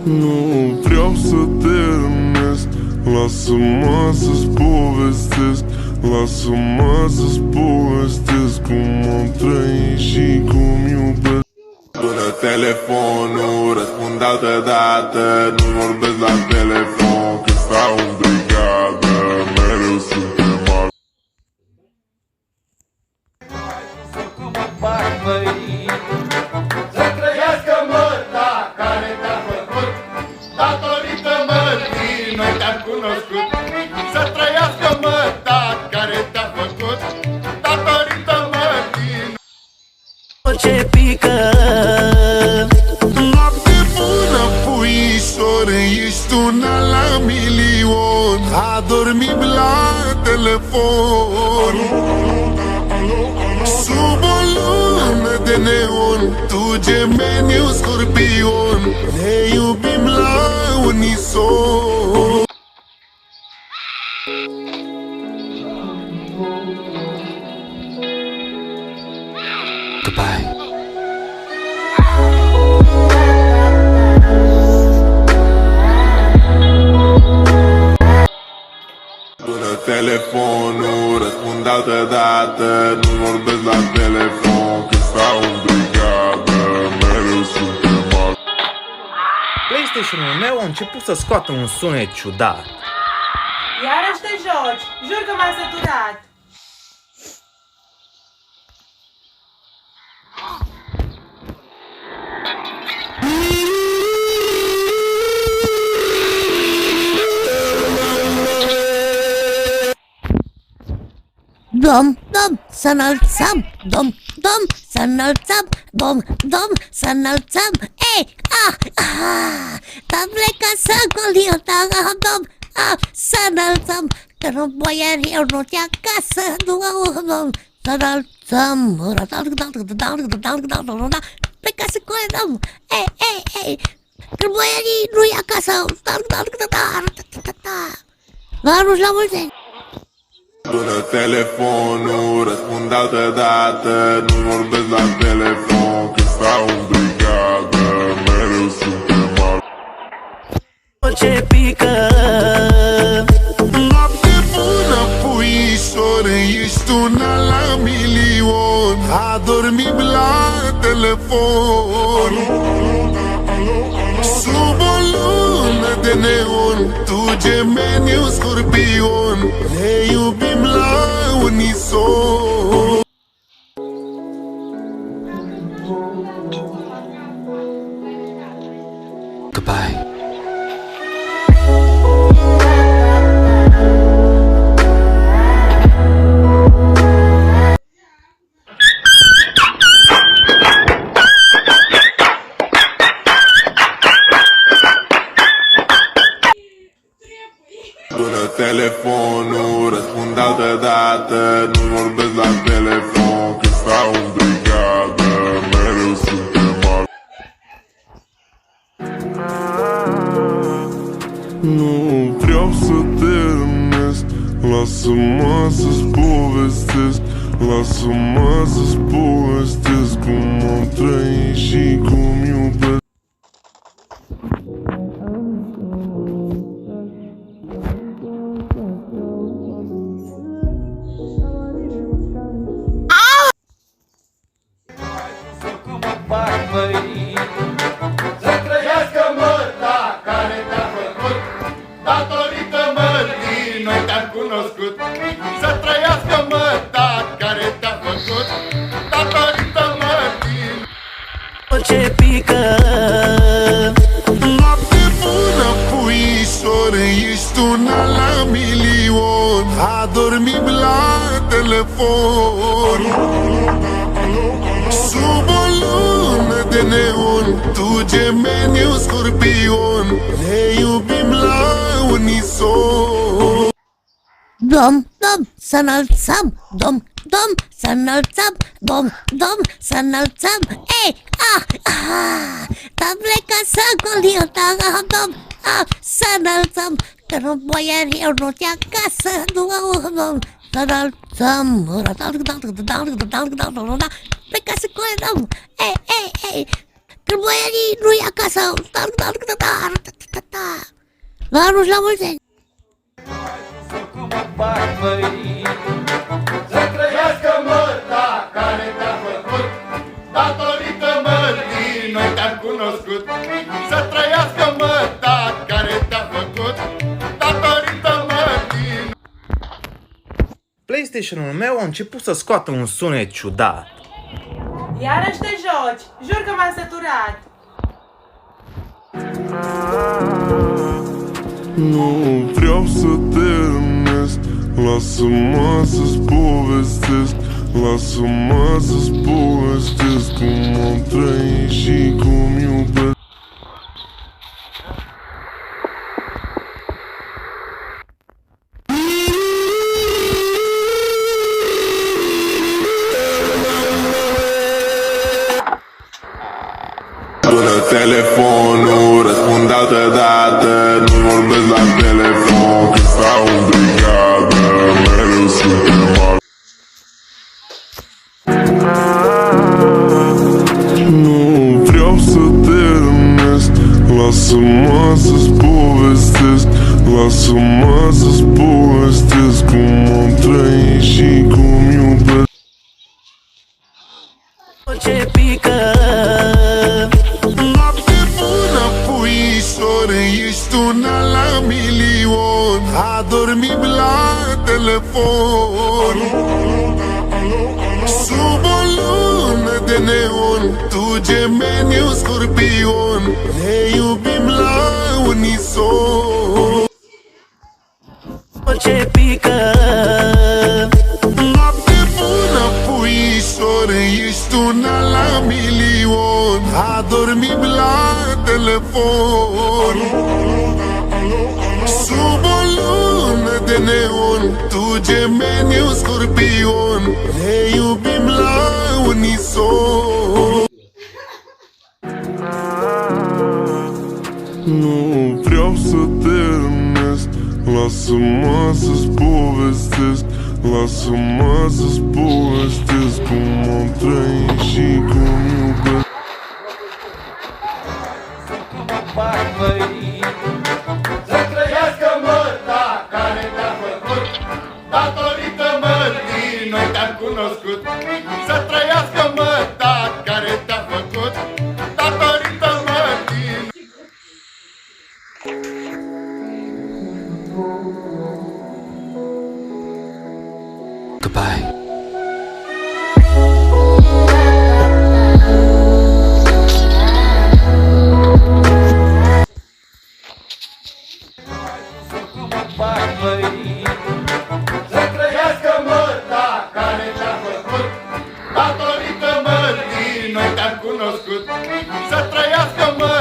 Nu vreau să te rănesc, lasă-mă să-ți povestesc, lasă-mă să-ți povestesc cum am trăit și cum iubesc. Până telefonul, răspund altă dată, nu vorbesc la telefon când stau în brigadă, mereu suntem al... Să trăiască măta care te-a făcut, datorită mătii noi te-am cunoscut. Să trăiască măta care te-a făcut, datorită mătii. Ce pică. Noapte bună, puișoare, ești una la milion. Adormim la telefon sub o lună de neon, tu gemeniu scorpion, ne iubim la unison. Goodbye. Până telefonul, răspund altă dată, nu vorbesc la telefon când stau în brigadă, mereu suntem al... PlayStation-ul meu a început să scoată un sunet ciudat. Iarăși te joci, jur că m-ai săturat. Dom, dom, să înălțăm, dom, dom, să înălțăm, dom, dom, să înălțăm. Ei, dar plecă să goliu, dom, să înălțăm, că nu boier eu nu te acasă, dom, să înălțăm, plecă să goliu, ei, că boierii nu-i acasă, nu-și la multe. Până telefonul, răspund altă dată, nu vorbesc la telefon când stau în brigadă, mereu suntem al... Ce pică. Noapte bună, puișoare, ești una la milion. Adormim la telefon sub o lună de neon, tu gemeniu scorpion, ne iubim la unison. Goodbye. Până telefonul, răspund altă dată, nu vorbesc la telefon când stau în brigadă, mereu suntem al... Nu vreau să te rănesc, lasă-mă să-ți povestesc, lasă-mă să-ți povestesc cum am trăit și cum iubesc. Să trăiască măta care te-a făcut, datorită mătii noi te-am cunoscut. Să trăiască măta care te-a făcut, datorită mătii. Ce pică. Noapte bună, puișoare, ești una la milion. Adormim la telefon sub o lună de neon, tu gemeniu scorpion, ne iubim la unison. Dom, dom, să înălțăm, dom, dom, să înălțăm, dom, dom, să înălțăm. Ei, dar plecă să goliu, dom, să înălțăm, că nu boier eu nu te acasă, dom, să înălțăm, plecă să goliu, ei, Cârboianii nu-i acasă. La anul și la mulți ani. Să trăiască măta care te-a făcut, datorită mătii noi te-am cunoscut. Să trăiască măta care te-a făcut, datorită mătii. PlayStation-ul meu a început să scoată un sunet ciudat. Iarăși te joci. Jur că m-am săturat. Nu vreau să te rănesc, lasă-mă să-ți povestesc, lasă-mă să-ți povestesc cum am trăit și cum iubesc. Sună telefonul, răspund altădată, nu vorbesc la telefon, că stau în brigadă, mereu suntem Nu vreau să te rănesc, lasă-mă să-ți povestesc, lasă-mă să-ți povestesc cum am trăit și cum iubesc. Ce pică. Noapte bună, puișore, ești una la milion, adormim la telefon. Sub o lună de neon, tu gemeniu scorpion, ne iubim la unison. Ce pică. Noapte bună, puișore, ești una la milion, adormim la telefon. Sub o lună de neon, tu gemeniu scorpion, ne iubim la unison. Nu vreau să te rănesc, lasă-mă să-ți povestesc, lasă-mă să-ți povestesc cum am trăit și cum iubesc. Să trăiască măta care te-a făcut, datorită mătii noi te-am cunoscut. Să trăiască măta care te-a făcut, datorită mătii. Goodbye. Să trăiască măta care te-a făcut, datorită mătii noi te-am cunoscut. Să trăiască măta